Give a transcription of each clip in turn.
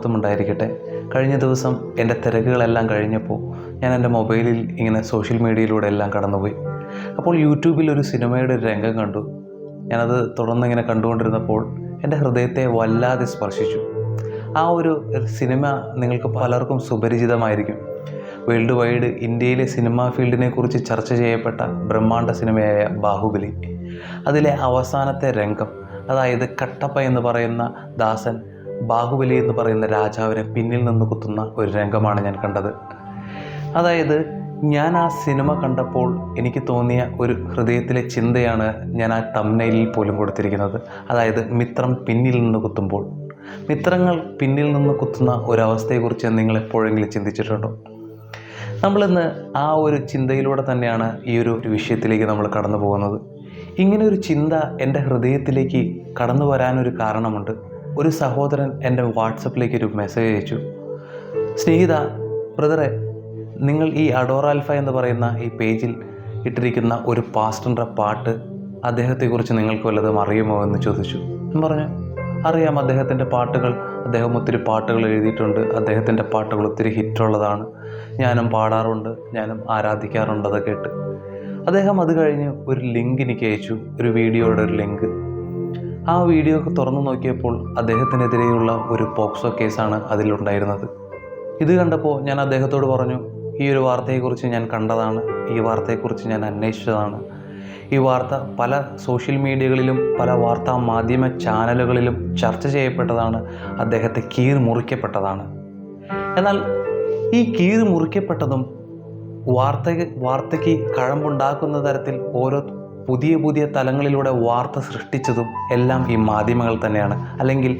മഹത്വം ഉണ്ടായിരിക്കട്ടെ. കഴിഞ്ഞ ദിവസം എൻ്റെ തിരക്കുകളെല്ലാം കഴിഞ്ഞപ്പോൾ ഞാൻ എൻ്റെ മൊബൈലിൽ ഇങ്ങനെ സോഷ്യൽ മീഡിയയിലൂടെ എല്ലാം കടന്നുപോയി. അപ്പോൾ യൂട്യൂബിൽ ഒരു സിനിമയുടെ ഒരു രംഗം കണ്ടു. ഞാനത് തുടർന്നിങ്ങനെ കണ്ടുകൊണ്ടിരുന്നപ്പോൾ എൻ്റെ ഹൃദയത്തെ വല്ലാതെ സ്പർശിച്ചു. ആ ഒരു സിനിമ നിങ്ങൾക്ക് പലർക്കും സുപരിചിതമായിരിക്കും. വേൾഡ് വൈഡ് ഇന്ത്യയിലെ സിനിമാ ഫീൽഡിനെ കുറിച്ച് ചർച്ച ചെയ്യപ്പെട്ട ബ്രഹ്മാണ്ഡ സിനിമയായ ബാഹുബലി. അതിലെ അവസാനത്തെ രംഗം, അതായത് കട്ടപ്പ എന്ന് പറയുന്ന ദാസൻ ബാഹുബലി എന്ന് പറയുന്ന രാജാവിനെ പിന്നിൽ നിന്ന് കുത്തുന്ന ഒരു രംഗമാണ് ഞാൻ കണ്ടത്. അതായത് ഞാൻ ആ സിനിമ കണ്ടപ്പോൾ എനിക്ക് തോന്നിയ ഒരു ഹൃദയത്തിലെ ചിന്തയാണ് ഞാൻ ആ തംബ്നെയിലിൽ പോലും കൊടുത്തിരിക്കുന്നത്. അതായത് മിത്രം പിന്നിൽ നിന്ന് കുത്തുമ്പോൾ. മിത്രങ്ങൾ പിന്നിൽ നിന്ന് കുത്തുന്ന ഒരവസ്ഥയെക്കുറിച്ച് നിങ്ങൾ എപ്പോഴെങ്കിലും ചിന്തിച്ചിട്ടുണ്ടോ? നമ്മളിന്ന് ആ ഒരു ചിന്തയിലൂടെ തന്നെയാണ് ഈ ഒരു വിഷയത്തിലേക്ക് നമ്മൾ കടന്നു പോകുന്നത്. ഇങ്ങനെ ഒരു ചിന്ത എൻ്റെ ഹൃദയത്തിലേക്ക് കടന്നു വരാനൊരു കാരണമുണ്ട്. ഒരു സഹോദരൻ എൻ്റെ വാട്സപ്പിലേക്ക് ഒരു മെസ്സേജ് അയച്ചു. സ്നേഹിത, ബ്രദറെ, നിങ്ങൾ ഈ അഡോറ ആൽഫ എന്ന് പറയുന്ന ഈ പേജിൽ ഇട്ടിരിക്കുന്ന ഒരു പാസ്റ്ററിൻ്റെ പാട്ട്, അദ്ദേഹത്തെക്കുറിച്ച് നിങ്ങൾക്ക് വല്ലതും അറിയുമോ എന്ന് ചോദിച്ചു. ഞാൻ പറഞ്ഞു, അറിയാം, അദ്ദേഹത്തിൻ്റെ പാട്ടുകൾ, അദ്ദേഹം ഒത്തിരി പാട്ടുകൾ എഴുതിയിട്ടുണ്ട്. അദ്ദേഹത്തിൻ്റെ പാട്ടുകൾ ഒത്തിരി ഹിറ്റുള്ളതാണ്. ഞാനും പാടാറുണ്ട്, ഞാനും ആരാധിക്കാറുണ്ട് അതൊക്കെ കേട്ട്. അദ്ദേഹം അത് കഴിഞ്ഞ് ഒരു ലിങ്ക് എനിക്ക് അയച്ചു, ഒരു വീഡിയോയുടെ ഒരു ലിങ്ക്. ആ വീഡിയോ ഒക്കെ തുറന്നു നോക്കിയപ്പോൾ അദ്ദേഹത്തിനെതിരെയുള്ള ഒരു പോക്സോ കേസാണ് അതിലുണ്ടായിരുന്നത്. ഇത് കണ്ടപ്പോൾ ഞാൻ അദ്ദേഹത്തോട് പറഞ്ഞു, ഈ ഒരു വാർത്തയെക്കുറിച്ച് ഞാൻ കണ്ടതാണ്, ഈ വാർത്തയെക്കുറിച്ച് ഞാൻ അന്വേഷിച്ചതാണ്. ഈ വാർത്ത പല സോഷ്യൽ മീഡിയകളിലും പല വാർത്താ മാധ്യമ ചാനലുകളിലും ചർച്ച ചെയ്യപ്പെട്ടതാണ്. അദ്ദേഹത്തെ മുറിക്കപ്പെട്ടതാണ്. എന്നാൽ ഈ മുറിക്കപ്പെട്ടതും വാർത്തയ്ക്ക് കഴമ്പുണ്ടാക്കുന്ന തരത്തിൽ ഓരോ പുതിയ തലങ്ങളിലൂടെ വാർത്ത സൃഷ്ടിച്ചതും എല്ലാം ഈ മാധ്യമങ്ങൾ തന്നെയാണ്, അല്ലെങ്കിൽ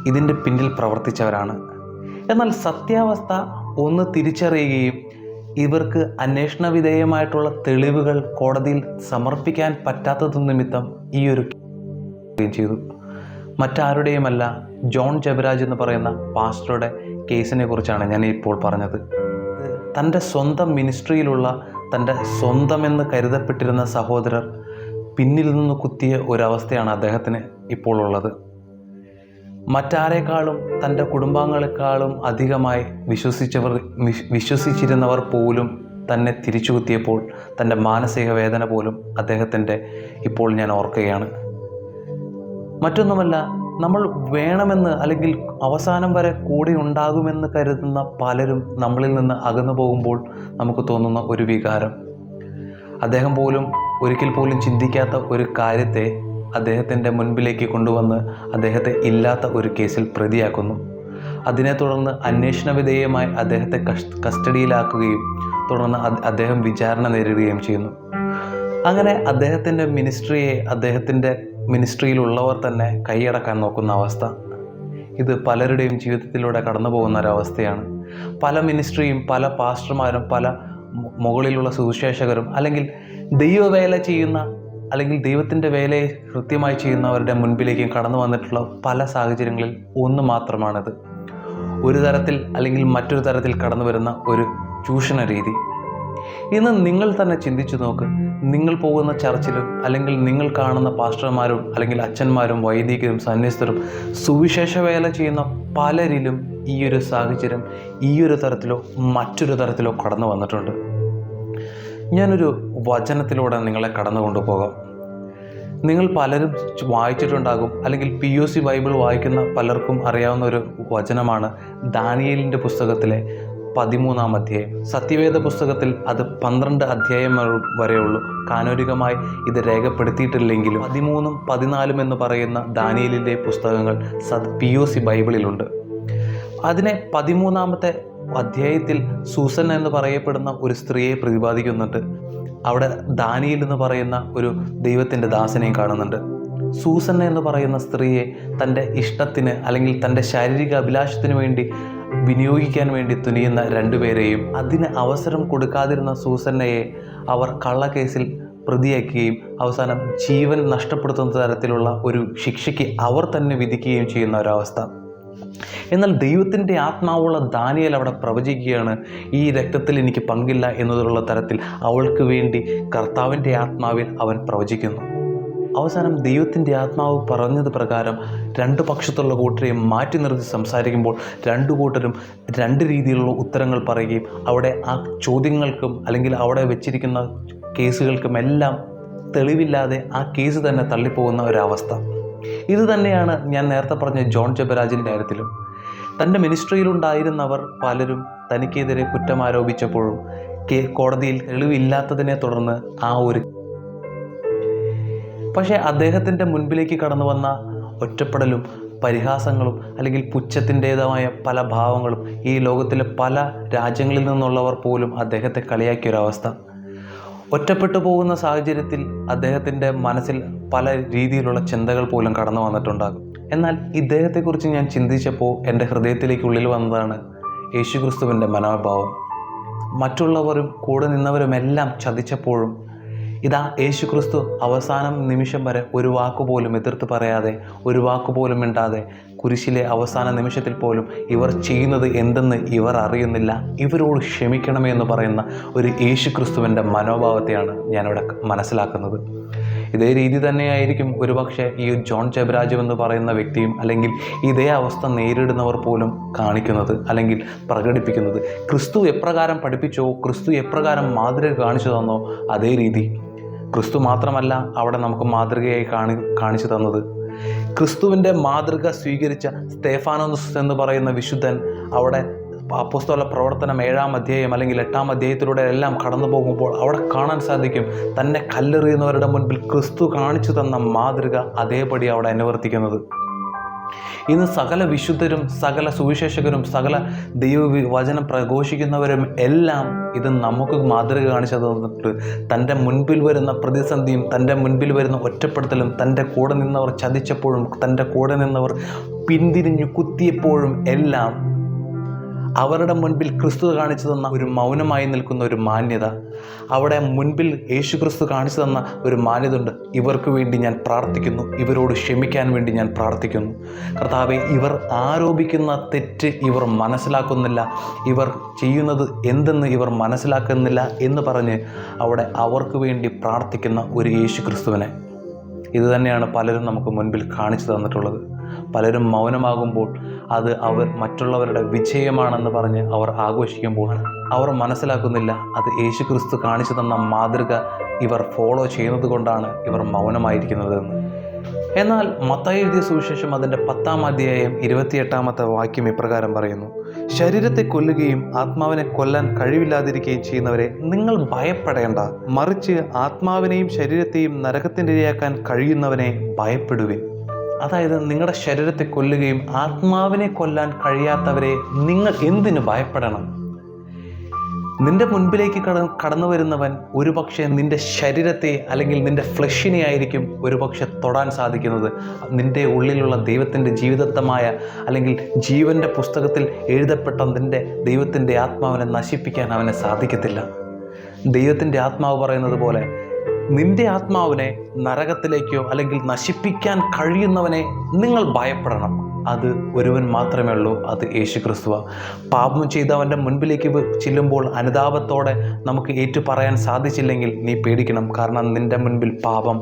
ഇതിൻ്റെ പിന്നിൽ പ്രവർത്തിച്ചവരാണ്. എന്നാൽ സത്യാവസ്ഥ ഒന്ന് തിരിച്ചറിയുകയും ഇവർക്ക് അന്വേഷണ വിധേയമായിട്ടുള്ള തെളിവുകൾ കോടതിയിൽ സമർപ്പിക്കാൻ പറ്റാത്തത് നിമിത്തം ഈ ഒരു ചെയ്തു. മറ്റാരുടെയുമല്ല, ജോൺ ജബരാജ് എന്ന് പറയുന്ന പാസ്റ്ററുടെ കേസിനെ കുറിച്ചാണ് ഞാൻ ഇപ്പോൾ പറഞ്ഞത്. തൻ്റെ സ്വന്തം മിനിസ്ട്രിയിലുള്ള തൻ്റെ സ്വന്തമെന്ന് കരുതപ്പെട്ടിരുന്ന സഹോദരർ പിന്നിൽ നിന്ന് കുത്തിയ ഒരവസ്ഥയാണ് അദ്ദേഹത്തിന് ഇപ്പോൾ ഉള്ളത്. മറ്റാരേക്കാളും തൻ്റെ കുടുംബാംഗങ്ങളെക്കാളും അധികമായി വിശ്വസിച്ചിരുന്നവർ പോലും തന്നെ തിരിച്ചു കുത്തിയപ്പോൾ തൻ്റെ മാനസിക വേദന പോലും അദ്ദേഹത്തിൻ്റെ ഇപ്പോൾ ഞാൻ ഓർക്കുകയാണ്. മറ്റൊന്നുമല്ല, നമ്മൾ വേണമെന്ന് അല്ലെങ്കിൽ അവസാനം വരെ കൂടെ ഉണ്ടാകുമെന്ന് കരുതുന്ന പലരും നമ്മളിൽ നിന്ന് അകന്നു പോകുമ്പോൾ നമുക്ക് തോന്നുന്ന ഒരു വികാരം. അദ്ദേഹം പോലും ഒരിക്കൽ പോലും ചിന്തിക്കാത്ത ഒരു കാര്യത്തെ അദ്ദേഹത്തിൻ്റെ മുൻപിലേക്ക് കൊണ്ടുവന്ന് അദ്ദേഹത്തെ ഇല്ലാത്ത ഒരു കേസിൽ പ്രതിയാക്കുന്നു. അതിനെ തുടർന്ന് അന്വേഷണ വിധേയമായി അദ്ദേഹത്തെ കസ്റ്റഡിയിലാക്കുകയും തുടർന്ന് അദ്ദേഹം വിചാരണ നേരിടുകയും ചെയ്യുന്നു. അങ്ങനെ അദ്ദേഹത്തിൻ്റെ അദ്ദേഹത്തിൻ്റെ മിനിസ്ട്രിയിലുള്ളവർ തന്നെ കൈയടക്കാൻ നോക്കുന്ന അവസ്ഥ. ഇത് പലരുടെയും ജീവിതത്തിലൂടെ കടന്നു പോകുന്ന ഒരവസ്ഥയാണ്. പല മിനിസ്ട്രിയും പല പാസ്റ്റർമാരും പല മുകളിലുള്ള സുവിശേഷകരും അല്ലെങ്കിൽ ദൈവവേല ചെയ്യുന്ന അല്ലെങ്കിൽ ദൈവത്തിൻ്റെ വേലയെ കൃത്യമായി ചെയ്യുന്നവരുടെ മുൻപിലേക്കും കടന്നു വന്നിട്ടുള്ള പല സാഹചര്യങ്ങളിൽ ഒന്ന് മാത്രമാണിത്. ഒരു തരത്തിൽ അല്ലെങ്കിൽ മറ്റൊരു തരത്തിൽ കടന്നു വരുന്ന ഒരു ചൂഷണ രീതി. ഇന്ന് നിങ്ങൾ തന്നെ ചിന്തിച്ചു നോക്ക്. നിങ്ങൾ പോകുന്ന ചർച്ചിലും അല്ലെങ്കിൽ നിങ്ങൾ കാണുന്ന പാസ്റ്റർമാരും അല്ലെങ്കിൽ അച്ഛന്മാരും വൈദികരും സന്യസ്തരും സുവിശേഷ വേല ചെയ്യുന്ന പലരിലും ഈ ഒരു സാഹചര്യം ഈ ഒരു തരത്തിലോ മറ്റൊരു തരത്തിലോ കടന്നു വന്നിട്ടുണ്ട്. ഞാനൊരു വചനത്തിലൂടെ നിങ്ങളെ കടന്നു കൊണ്ടുപോകാം. നിങ്ങൾ പലരും വായിച്ചിട്ടുണ്ടാകും, അല്ലെങ്കിൽ POC ബൈബിൾ വായിക്കുന്ന പലർക്കും അറിയാവുന്ന ഒരു വചനമാണ് ദാനിയേലിൻ്റെ പുസ്തകത്തിലെ 13-ാം അധ്യായം. സത്യവേദ പുസ്തകത്തിൽ അത് 12 അധ്യായം വരെയുള്ളൂ. കാനോനികമായി ഇത് രേഖപ്പെടുത്തിയിട്ടില്ലെങ്കിലും 13ഉം 14ഉം എന്ന് പറയുന്ന ദാനിയേലിൻ്റെ പുസ്തകങ്ങൾ POC ബൈബിളിലുണ്ട്. അതിനെ 13-ാമത്തെ അധ്യായത്തിൽ സൂസൻ എന്ന് പറയപ്പെടുന്ന ഒരു സ്ത്രീയെ പ്രതിപാദിക്കുന്നുണ്ട്. അവിടെ ദാനിയേൽ എന്ന് പറയുന്ന ഒരു ദൈവത്തിൻ്റെ ദാസനെയും കാണുന്നുണ്ട്. സൂസൻ എന്ന് പറയുന്ന സ്ത്രീയെ തൻ്റെ ഇഷ്ടത്തിന് അല്ലെങ്കിൽ തൻ്റെ ശാരീരിക അഭിലാഷത്തിന് വേണ്ടി വിനിയോഗിക്കാൻ വേണ്ടി തുനിയുന്ന രണ്ടുപേരെയും അതിന് അവസരം കൊടുക്കാതിരുന്ന സൂസന്നയെ അവർ കള്ളക്കേസിൽ പ്രതിയാക്കുകയും അവസാനം ജീവൻ നഷ്ടപ്പെടുത്തുന്ന തരത്തിലുള്ള ഒരു ശിക്ഷയ്ക്ക് അവർ തന്നെ വിധിക്കുകയും ചെയ്യുന്ന ഒരവസ്ഥ. എന്നാൽ ദൈവത്തിൻ്റെ ആത്മാവുള്ള ദാനിയേൽ അവിടെ പ്രവചിക്കുകയാണ്, ഈ രക്തത്തിൽ എനിക്ക് പങ്കില്ല എന്നതിലുള്ള തരത്തിൽ അവൾക്ക് വേണ്ടി കർത്താവിൻ്റെ ആത്മാവിൽ അവൻ പ്രവചിക്കുന്നു. അവസാനം ദൈവത്തിൻ്റെ ആത്മാവ് പറഞ്ഞത് പ്രകാരം രണ്ട് പക്ഷത്തുള്ള കൂട്ടരെയും മാറ്റി നിർത്തി സംസാരിക്കുമ്പോൾ രണ്ടു കൂട്ടരും രണ്ട് രീതിയിലുള്ള ഉത്തരങ്ങൾ പറയുകയും അവിടെ ആ ചോദ്യങ്ങൾക്കും അല്ലെങ്കിൽ അവിടെ വെച്ചിരിക്കുന്ന കേസുകൾക്കും എല്ലാം തെളിവില്ലാതെ ആ കേസ് തന്നെ തള്ളിപ്പോകുന്ന ഒരവസ്ഥ. ഇത് തന്നെയാണ് ഞാൻ നേരത്തെ പറഞ്ഞ ജോൺ ജബരാജിൻ്റെ കാര്യത്തിലും. തൻ്റെ മിനിസ്ട്രിയിലുണ്ടായിരുന്നവർ പലരും തനിക്കെതിരെ കുറ്റം ആരോപിച്ചപ്പോഴും കോടതിയിൽ തെളിവില്ലാത്തതിനെ തുടർന്ന് പക്ഷേ അദ്ദേഹത്തിൻ്റെ മുൻപിലേക്ക് കടന്നു വന്ന ഒറ്റപ്പെടലും പരിഹാസങ്ങളും അല്ലെങ്കിൽ പുച്ഛത്തിൻ്റേതായ പല ഭാവങ്ങളും ഈ ലോകത്തിലെ പല രാജ്യങ്ങളിൽ നിന്നുള്ളവർ പോലും അദ്ദേഹത്തെ കളിയാക്കിയൊരവസ്ഥ. ഒറ്റപ്പെട്ടു പോകുന്ന സാഹചര്യത്തിൽ അദ്ദേഹത്തിൻ്റെ മനസ്സിൽ പല രീതിയിലുള്ള ചിന്തകൾ പോലും കടന്നു വന്നിട്ടുണ്ടാകും. എന്നാൽ ഇദ്ദേഹത്തെക്കുറിച്ച് ഞാൻ ചിന്തിച്ചപ്പോൾ എൻ്റെ ഹൃദയത്തിലേക്ക് ഉള്ളിൽ വന്നതാണ് യേശുക്രിസ്തുവിൻ്റെ മനോഭാവം. മറ്റുള്ളവരും കൂടെ നിന്നവരുമെല്ലാം ചതിച്ചപ്പോഴും ഇതാ യേശുക്രിസ്തു അവസാനം നിമിഷം വരെ ഒരു വാക്കുപോലും എതിർത്ത് പറയാതെ, ഒരു വാക്കുപോലും മിണ്ടാതെ, കുരിശിലെ അവസാന നിമിഷത്തിൽ പോലും ഇവർ ചെയ്യുന്നത് എന്തെന്ന് ഇവർ അറിയുന്നില്ല, ഇവരോട് ക്ഷമിക്കണമേ എന്ന് പറയുന്ന ഒരു യേശുക്രിസ്തുവിൻ്റെ മനോഭാവത്തെയാണ് ഞാനിവിടെ മനസ്സിലാക്കുന്നത്. ഇതേ രീതി തന്നെയായിരിക്കും ഒരുപക്ഷെ ഈ ജോൺ ജബരാജ് എന്ന് പറയുന്ന വ്യക്തിയും അല്ലെങ്കിൽ ഇതേ അവസ്ഥ നേരിടുന്നവർ പോലും കാണിക്കുന്നത് അല്ലെങ്കിൽ പ്രകടിപ്പിക്കുന്നത്. ക്രിസ്തു എപ്രകാരം പഠിപ്പിച്ചോ, ക്രിസ്തു എപ്രകാരം മാതൃക കാണിച്ചു തന്നോ അതേ രീതി. ക്രിസ്തു മാത്രമല്ല അവിടെ നമുക്ക് മാതൃകയായി കാണിച്ചു തന്നത്. ക്രിസ്തുവിൻ്റെ മാതൃക സ്വീകരിച്ച സ്തേഫാനോസ് എന്ന് പറയുന്ന വിശുദ്ധൻ അവിടെ അപ്പോസ്തല പ്രവർത്തനം 7-ാം അധ്യായം അല്ലെങ്കിൽ 8-ാം അധ്യായത്തിലൂടെ എല്ലാം കടന്നു പോകുമ്പോൾ അവിടെ കാണാൻ സാധിക്കും തന്നെ കല്ലെറിയുന്നവരുടെ മുൻപിൽ ക്രിസ്തു കാണിച്ചു തന്ന മാതൃക അതേപടി അവിടെ അനുവർത്തിക്കുന്നത്. ഇന്ന് സകല വിശുദ്ധരും സകല സുവിശേഷകരും സകല ദൈവവചനം പ്രഘോഷിക്കുന്നവരും എല്ലാം ഇത് നമുക്ക് മാതൃക കാണിച്ചു തന്നിട്ട് തൻ്റെ മുൻപിൽ വരുന്ന പ്രതിസന്ധിയും തൻ്റെ മുൻപിൽ വരുന്ന ഒറ്റപ്പെടുത്തലും തൻ്റെ കൂടെ നിന്നവർ ചതിച്ചപ്പോഴും തൻ്റെ കൂടെ നിന്നവർ പിന്തിരിഞ്ഞു കുത്തിയപ്പോഴും എല്ലാം അവരുടെ മുൻപിൽ ക്രിസ്തു കാണിച്ചു തന്ന ഒരു മൗനമായി നിൽക്കുന്ന ഒരു മാന്യത, അവിടെ മുൻപിൽ യേശു ക്രിസ്തു കാണിച്ചു തന്ന ഒരു മാന്യത ഉണ്ട്. ഇവർക്ക് വേണ്ടി ഞാൻ പ്രാർത്ഥിക്കുന്നു, ഇവരോട് ക്ഷമിക്കാൻ വേണ്ടി ഞാൻ പ്രാർത്ഥിക്കുന്നു. കർത്താവേ, ഇവർ ആരോപിക്കുന്ന തെറ്റ് ഇവർ മനസ്സിലാക്കുന്നില്ല, ഇവർ ചെയ്യുന്നത് എന്തെന്ന് ഇവർ മനസ്സിലാക്കുന്നില്ല എന്ന് പറഞ്ഞ് അവിടെ അവർക്ക് വേണ്ടി പ്രാർത്ഥിക്കുന്ന ഒരു യേശു ക്രിസ്തുവിനെ. ഇത് തന്നെയാണ് പലരും നമുക്ക് മുൻപിൽ കാണിച്ചു തന്നിട്ടുള്ളത്. പലരും മൗനമാകുമ്പോൾ അത് അവർ മറ്റുള്ളവരുടെ വിജയമാണെന്ന് പറഞ്ഞ് അവർ ആഘോഷിക്കുമ്പോൾ അവർ മനസ്സിലാക്കുന്നില്ല അത് യേശു ക്രിസ്തു കാണിച്ചു തന്ന മാതൃക ഇവർ ഫോളോ ചെയ്യുന്നത് കൊണ്ടാണ് ഇവർ മൗനമായിരിക്കുന്നതെന്ന്. എന്നാൽ മത്തായി എഴുതിയ സുവിശേഷം അതിൻ്റെ 10-ാം അധ്യായം 28-ാമത്തെ വാക്യം ഇപ്രകാരം പറയുന്നു: ശരീരത്തെ കൊല്ലുകയും ആത്മാവിനെ കൊല്ലാൻ കഴിവില്ലാതിരിക്കുകയും ചെയ്യുന്നവരെ നിങ്ങൾ ഭയപ്പെടേണ്ട, മറിച്ച് ആത്മാവിനെയും ശരീരത്തെയും നരകത്തിൻ്റെ ഇരയാക്കാൻ കഴിയുന്നവനെ ഭയപ്പെടുവിൻ. അതായത് നിങ്ങളുടെ ശരീരത്തെ കൊല്ലുകയും ആത്മാവിനെ കൊല്ലാൻ കഴിയാത്തവരെ നിങ്ങൾ എന്തിനു ഭയപ്പെടണം? നിന്റെ മുൻപിലേക്ക് കടന്നു വരുന്നവൻ ഒരുപക്ഷെ നിന്റെ ശരീരത്തെ അല്ലെങ്കിൽ നിന്റെ ഫ്ലഷിനെ ആയിരിക്കും ഒരുപക്ഷെ തൊടാൻ സാധിക്കുന്നത്. നിന്റെ ഉള്ളിലുള്ള ദൈവത്തിൻ്റെ ജീവിതത്വമായ അല്ലെങ്കിൽ ജീവൻ്റെ പുസ്തകത്തിൽ എഴുതപ്പെട്ട നിന്റെ ദൈവത്തിൻ്റെ ആത്മാവിനെ നശിപ്പിക്കാൻ അവനെ സാധിക്കത്തില്ല. ദൈവത്തിൻ്റെ ആത്മാവ് പറയുന്നത് പോലെ നിന്റെ ആത്മാവിനെ നരകത്തിലേക്കോ അല്ലെങ്കിൽ നശിപ്പിക്കാൻ കഴിയുന്നവനെ നിങ്ങൾ ഭയപ്പെടണം. അത് ഒരുവൻ മാത്രമേ ഉള്ളൂ, അത് യേശു ക്രിസ്തുവ. പാപം ചെയ്തവൻ്റെ മുൻപിലേക്ക് ചെല്ലുമ്പോൾ അനുതാപത്തോടെ നമുക്ക് ഏറ്റുപറയാൻ സാധിച്ചില്ലെങ്കിൽ നീ പേടിക്കണം. കാരണം നിൻ്റെ മുൻപിൽ പാപം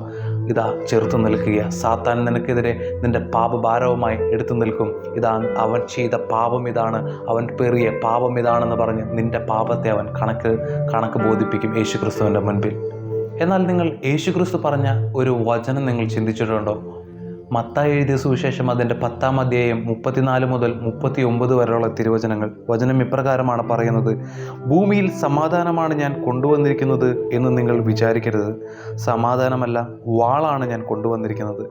ഇതാ ചെറുത്തു നിൽക്കുക. സാത്താൻ നിനക്കെതിരെ നിൻ്റെ പാപഭാരവുമായി എടുത്തു നിൽക്കും. ഇതാ അവൻ ചെയ്ത പാപം ഇതാണ്, അവൻ പേറിയ പാപം ഇതാണെന്ന് പറഞ്ഞ് നിൻ്റെ പാപത്തെ അവൻ കണക്ക് ബോധിപ്പിക്കും യേശു ക്രിസ്തുവിൻ്റെ മുൻപിൽ. എന്നാൽ നിങ്ങൾ യേശുക്രിസ്തു പറഞ്ഞ ഒരു വചനം നിങ്ങൾ ചിന്തിച്ചിട്ടുണ്ടോ? മത്തായി എഴുതിയ സുവിശേഷം അതിൻ്റെ 10-ാം അധ്യായം 34 മുതൽ 39 വരെയുള്ള തിരുവചനങ്ങൾ. വചനം ഇപ്രകാരമാണ് പറയുന്നത്: ഭൂമിയിൽ സമാധാനമാണ് ഞാൻ കൊണ്ടുവന്നിരിക്കുന്നത് എന്ന് നിങ്ങൾ വിചാരിക്കരുത്. സമാധാനമല്ല, വാളാണ് ഞാൻ കൊണ്ടുവന്നിരിക്കുന്നത്.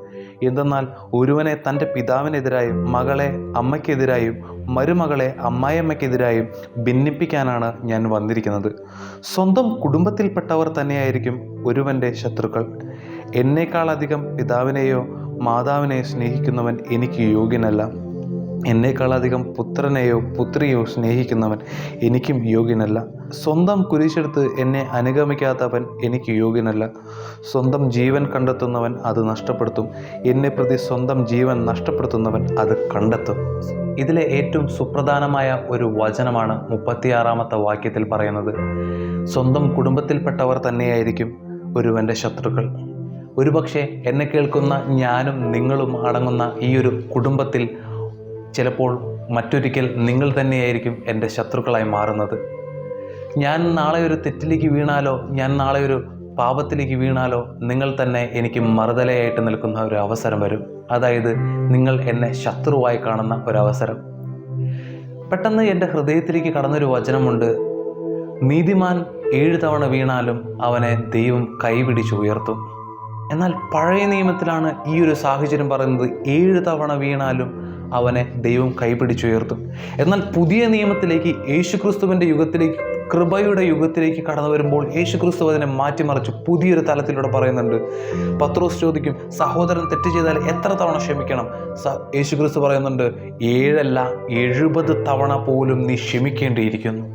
എന്തെന്നാൽ ഒരുവനെ തൻ്റെ പിതാവിനെതിരായും മകളെ അമ്മയ്ക്കെതിരായും മരുമകളെ അമ്മായിയമ്മയ്ക്കെതിരായും ഭിന്നിപ്പിക്കാനാണ് ഞാൻ വന്നിരിക്കുന്നത്. സ്വന്തം കുടുംബത്തിൽപ്പെട്ടവർ തന്നെയായിരിക്കും ഒരുവൻ്റെ ശത്രുക്കൾ. എന്നേക്കാളധികം പിതാവിനെയോ മാതാവിനെയോ സ്നേഹിക്കുന്നവൻ എനിക്ക് യോഗ്യനല്ല. എന്നേക്കാളധികം പുത്രനെയോ പുത്രിയോ സ്നേഹിക്കുന്നവൻ എനിക്കും യോഗ്യനല്ല. സ്വന്തം കുരിശെടുത്ത് എന്നെ അനുഗമിക്കാത്തവൻ എനിക്ക് യോഗ്യനല്ല. സ്വന്തം ജീവൻ കണ്ടെത്തുന്നവൻ അത് നഷ്ടപ്പെടുത്തും. എന്നെ പ്രതി സ്വന്തം ജീവൻ നഷ്ടപ്പെടുത്തുന്നവൻ അത് കണ്ടെത്തും. ഇതിലെ ഏറ്റവും സുപ്രധാനമായ ഒരു വചനമാണ് 36-ാമത്തെ വാക്യത്തിൽ പറയുന്നത്: സ്വന്തം കുടുംബത്തിൽപ്പെട്ടവർ തന്നെയായിരിക്കും ഒരുവൻ്റെ ശത്രുക്കൾ. ഒരുപക്ഷെ എന്നെ കേൾക്കുന്ന ഞാനും നിങ്ങളും അടങ്ങുന്ന ഈ ഒരു കുടുംബത്തിൽ ചിലപ്പോൾ മറ്റൊരിക്കൽ നിങ്ങൾ തന്നെയായിരിക്കും എൻ്റെ ശത്രുക്കളായി മാറുന്നത്. ഞാൻ നാളെ ഒരു തെറ്റിലേക്ക് വീണാലോ, ഞാൻ നാളെ ഒരു പാപത്തിലേക്ക് വീണാലോ, നിങ്ങൾ തന്നെ എനിക്ക് മറുതലയായിട്ട് നിൽക്കുന്ന ഒരു അവസരം വരും. അതായത് നിങ്ങൾ എന്നെ ശത്രുവായി കാണുന്ന ഒരവസരം. പെട്ടെന്ന് എൻ്റെ ഹൃദയത്തിലേക്ക് കടന്നൊരു വചനമുണ്ട്. നീതിമാൻ 7 തവണ വീണാലും അവനെ ദൈവം കൈപിടിച്ചുയർത്തും. എന്നാൽ പഴയ നിയമത്തിലാണ് ഈ ഒരു സാഹചര്യം പറയുന്നത്, 7 തവണ വീണാലും അവനെ ദൈവം കൈപിടിച്ചുയർത്തും. എന്നാൽ പുതിയ നിയമത്തിലേക്ക്, യേശുക്രിസ്തുവിൻ്റെ യുഗത്തിലേക്ക്, കൃപയുടെ യുഗത്തിലേക്ക് കടന്നു വരുമ്പോൾ യേശുക്രിസ്തു അതിനെ മാറ്റിമറിച്ച് പുതിയൊരു തലത്തിലൂടെ പറയുന്നുണ്ട്. പത്രോസ് ചോദിക്കും, സഹോദരൻ തെറ്റ് ചെയ്താൽ എത്ര തവണ ക്ഷമിക്കണം? യേശുക്രിസ്തു പറയുന്നുണ്ട്, 7 അല്ല 70 തവണ പോലും നീ ക്ഷമിക്കേണ്ടിയിരിക്കുന്നു.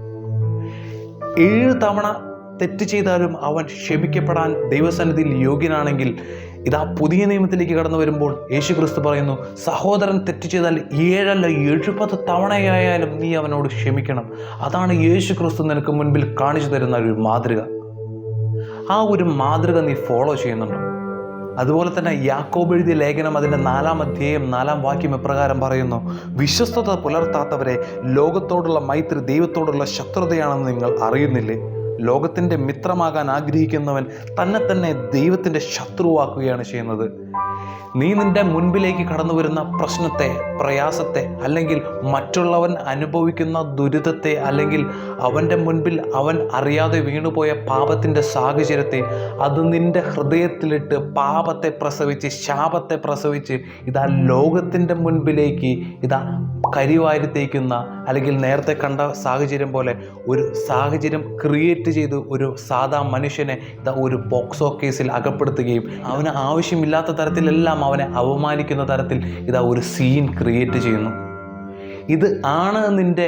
7 തവണ തെറ്റ് ചെയ്താലും അവൻ ക്ഷമിക്കപ്പെടാൻ ദൈവസന്നിധിയിൽ യോഗ്യനാണെങ്കിൽ, ഇതാ പുതിയ നിയമത്തിലേക്ക് കടന്നു വരുമ്പോൾ യേശുക്രിസ്തു പറയുന്നു, സഹോദരൻ തെറ്റ് ചെയ്താൽ 7 അല്ല 70 തവണയായാലും നീ അവനോട് ക്ഷമിക്കണം. അതാണ് യേശുക്രിസ്തു നിനക്ക് മുൻപിൽ കാണിച്ചു തരുന്ന ഒരു മാതൃക. ആ ഒരു മാതൃക നീ ഫോളോ ചെയ്യുന്നുണ്ടോ? അതുപോലെ തന്നെ യാക്കോബ് എഴുതിയ ലേഖനം അതിൻ്റെ 4-ാം അധ്യായം 4-ാം വാക്യം ഇപ്രകാരം പറയുന്നു, വിശ്വസ്തത പുലർത്താത്തവരെ ലോകത്തോടുള്ള മൈത്രി ദൈവത്തോടുള്ള ശത്രുതയാണെന്ന് നിങ്ങൾ അറിയുന്നില്ലേ? ലോകത്തിൻ്റെ മിത്രമാകാൻ ആഗ്രഹിക്കുന്നവൻ തന്നെ ദൈവത്തിൻ്റെ ശത്രുവാക്കുകയാണ് ചെയ്യുന്നത്. നീ നിൻ്റെ മുൻപിലേക്ക് കടന്നു വരുന്ന പ്രശ്നത്തെ, പ്രയാസത്തെ, അല്ലെങ്കിൽ മറ്റുള്ളവൻ അനുഭവിക്കുന്ന ദുരിതത്തെ, അല്ലെങ്കിൽ അവൻ്റെ മുൻപിൽ അവൻ അറിയാതെ വീണുപോയ പാപത്തിൻ്റെ സാഹചര്യത്തെ, അത് നിൻ്റെ ഹൃദയത്തിലിട്ട് പാപത്തെ പ്രസവിച്ച്, ശാപത്തെ പ്രസവിച്ച്, ഇതാ ലോകത്തിൻ്റെ മുൻപിലേക്ക് ഇതാ കരിവാരി തേക്കുന്ന, അല്ലെങ്കിൽ നേരത്തെ കണ്ട സാഹചര്യം പോലെ ഒരു സാഹചര്യം ക്രിയേറ്റ് ചെയ്ത് ഒരു സാധാ മനുഷ്യനെ ഇതാ ഒരു ബോക്സോ കേസിൽ അകപ്പെടുത്തുകയും അവന് ആവശ്യമില്ലാത്ത തരത്തിലെല്ലാം അവനെ അവമാനിക്കുന്ന തരത്തിൽ ഇതാ ഒരു സീൻ ക്രിയേറ്റ് ചെയ്യുന്നു. ഇത് ആണ് നിൻ്റെ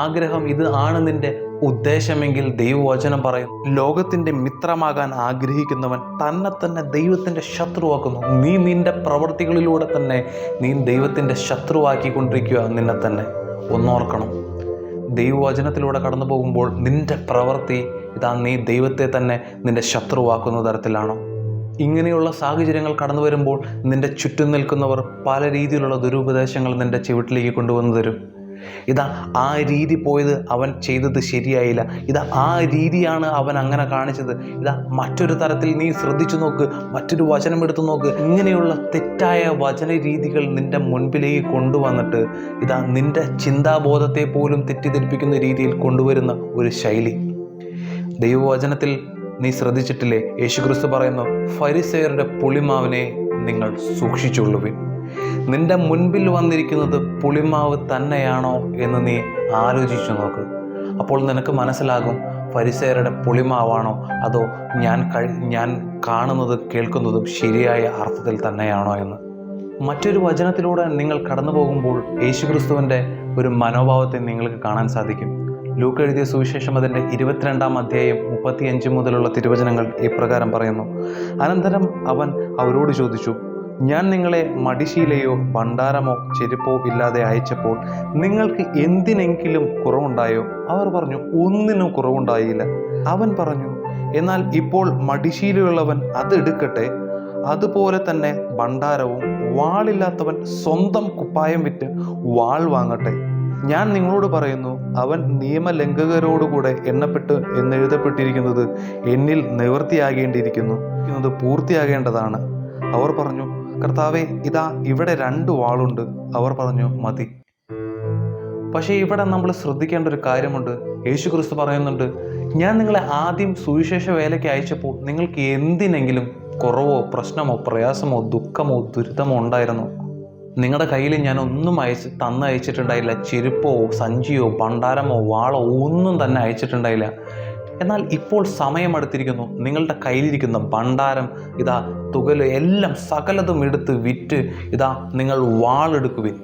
ആഗ്രഹം, ഇത് ആണ് നിൻ്റെ ഉദ്ദേശമെങ്കിൽ ദൈവവചനം പറയും, ലോകത്തിൻ്റെ മിത്രമാകാൻ ആഗ്രഹിക്കുന്നവൻ തന്നെ ദൈവത്തിൻ്റെ ശത്രുവാക്കുന്നു. നീ നിൻ്റെ പ്രവൃത്തികളിലൂടെ തന്നെ നീ ദൈവത്തിൻ്റെ ശത്രുവാക്കിക്കൊണ്ടിരിക്കുക നിന്നെ തന്നെ. ഒന്നോർക്കണം, ദൈവവചനത്തിലൂടെ കടന്നു പോകുമ്പോൾ നിൻ്റെ പ്രവൃത്തി ഇതാ നീ ദൈവത്തെ തന്നെ നിൻ്റെ ശത്രുവാക്കുന്ന തരത്തിലാണോ? ഇങ്ങനെയുള്ള സാഹചര്യങ്ങൾ കടന്നു വരുമ്പോൾ നിൻ്റെ ചുറ്റും നിൽക്കുന്നവർ പല രീതിയിലുള്ള ദുരുപദേശങ്ങൾ നിൻ്റെ ചുവട്ടിലേക്ക് കൊണ്ടുവന്നു തരും. ഇതാ ആ രീതി പോയത്, അവൻ ചെയ്തത് ശരിയായില്ല, ഇതാ ആ രീതിയാണ് അവൻ അങ്ങനെ കാണിച്ചത്, ഇതാ മറ്റൊരു തരത്തിൽ നീ ശ്രദ്ധിച്ചു നോക്ക്, മറ്റൊരു വചനം എടുത്തു നോക്ക്. ഇങ്ങനെയുള്ള തെറ്റായ വചന രീതികൾ നിൻ്റെ മുൻപിലേക്ക് കൊണ്ടുവന്നിട്ട് ഇതാ നിൻ്റെ ചിന്താബോധത്തെ പോലും തെറ്റിദ്ധരിപ്പിക്കുന്ന രീതിയിൽ കൊണ്ടുവരുന്ന ഒരു ശൈലി. ദൈവവചനത്തിൽ നീ ശ്രദ്ധിച്ചിട്ടില്ലേ? യേശുക്രിസ്തു പറയുന്നു, ഫരിസേയരുടെ പുളിമാവിനെ നിങ്ങൾ സൂക്ഷിച്ചുകൊള്ളുവിൻ. നിന്റെ മുൻപിൽ വന്നിരിക്കുന്നത് പുളിമാവ് തന്നെയാണോ എന്ന് നീ ആലോചിച്ചു നോക്ക്. അപ്പോൾ നിനക്ക് മനസ്സിലാകും ഫരിസേയരുടെ പുളിമാവാണോ അതോ ഞാൻ കാണുന്നതും കേൾക്കുന്നതും ശരിയായ അർത്ഥത്തിൽ തന്നെയാണോ എന്ന്. മറ്റൊരു വചനത്തിലൂടെ നിങ്ങൾ കടന്നു പോകുമ്പോൾ യേശുക്രിസ്തുവിൻ്റെ ഒരു മനോഭാവത്തെ നിങ്ങൾക്ക് കാണാൻ സാധിക്കും. ലൂക്ക എഴുതിയ സുവിശേഷം അതിൻ്റെ 22-ാം അധ്യായം 35 മുതലുള്ള തിരുവചനങ്ങൾ ഇപ്രകാരം പറയുന്നു, അനന്തരം അവൻ അവരോട് ചോദിച്ചു, ഞാൻ നിങ്ങളെ മടിശീലയോ ഭണ്ഡാരമോ ചെരുപ്പോ ഇല്ലാതെ അയച്ചപ്പോൾ നിങ്ങൾക്ക് എന്തിനെങ്കിലും കുറവുണ്ടായോ? അവർ പറഞ്ഞു, ഒന്നിനും കുറവുണ്ടായില്ല. അവൻ പറഞ്ഞു, എന്നാൽ ഇപ്പോൾ മടിശീലയുള്ളവൻ അതെടുക്കട്ടെ, അതുപോലെ തന്നെ ഭണ്ഡാരവും. വാളില്ലാത്തവൻ സ്വന്തം കുപ്പായം വിറ്റ് വാൾ വാങ്ങട്ടെ. ഞാൻ നിങ്ങളോട് പറയുന്നു, അവൻ നിയമലംഘകരോടുകൂടെ എണ്ണപ്പെട്ട് എന്നെഴുതപ്പെട്ടിരിക്കുന്നത് എന്നിൽ നിവൃത്തിയാകേണ്ടിയിരിക്കുന്നു, ഇത് പൂർത്തിയാകേണ്ടതാണ്. അവർ പറഞ്ഞു, കർത്താവേ, ഇതാ ഇവിടെ 2 വാളുണ്ട്. അവർ പറഞ്ഞു, മതി. പക്ഷേ ഇവിടെ നമ്മൾ ശ്രദ്ധിക്കേണ്ട ഒരു കാര്യമുണ്ട്. യേശുക്രിസ്തു പറയുന്നുണ്ട്, ഞാൻ നിങ്ങളെ ആദ്യം സുവിശേഷ വേലയ്ക്ക് അയച്ചപ്പോൾ നിങ്ങൾക്ക് എന്തിനെങ്കിലും കുറവോ പ്രശ്നമോ പ്രയാസമോ ദുഃഖമോ ദുരിതമോ ഉണ്ടായിരുന്നോ? നിങ്ങളുടെ കയ്യിൽ ഞാൻ ഒന്നും അയച്ചിട്ടുണ്ടായില്ല. ചെരുപ്പോ സഞ്ചിയോ ഭണ്ഡാരമോ വാളോ ഒന്നും തന്നെ അയച്ചിട്ടുണ്ടായില്ല. എന്നാൽ ഇപ്പോൾ സമയമെടുത്തിരിക്കുന്നു. നിങ്ങളുടെ കയ്യിലിരിക്കുന്ന ഭണ്ഡാരം, ഇതാ തുകല് എല്ലാം സകലതും എടുത്ത് വിറ്റ് ഇതാ നിങ്ങൾ വാളെടുക്കുവിൻ.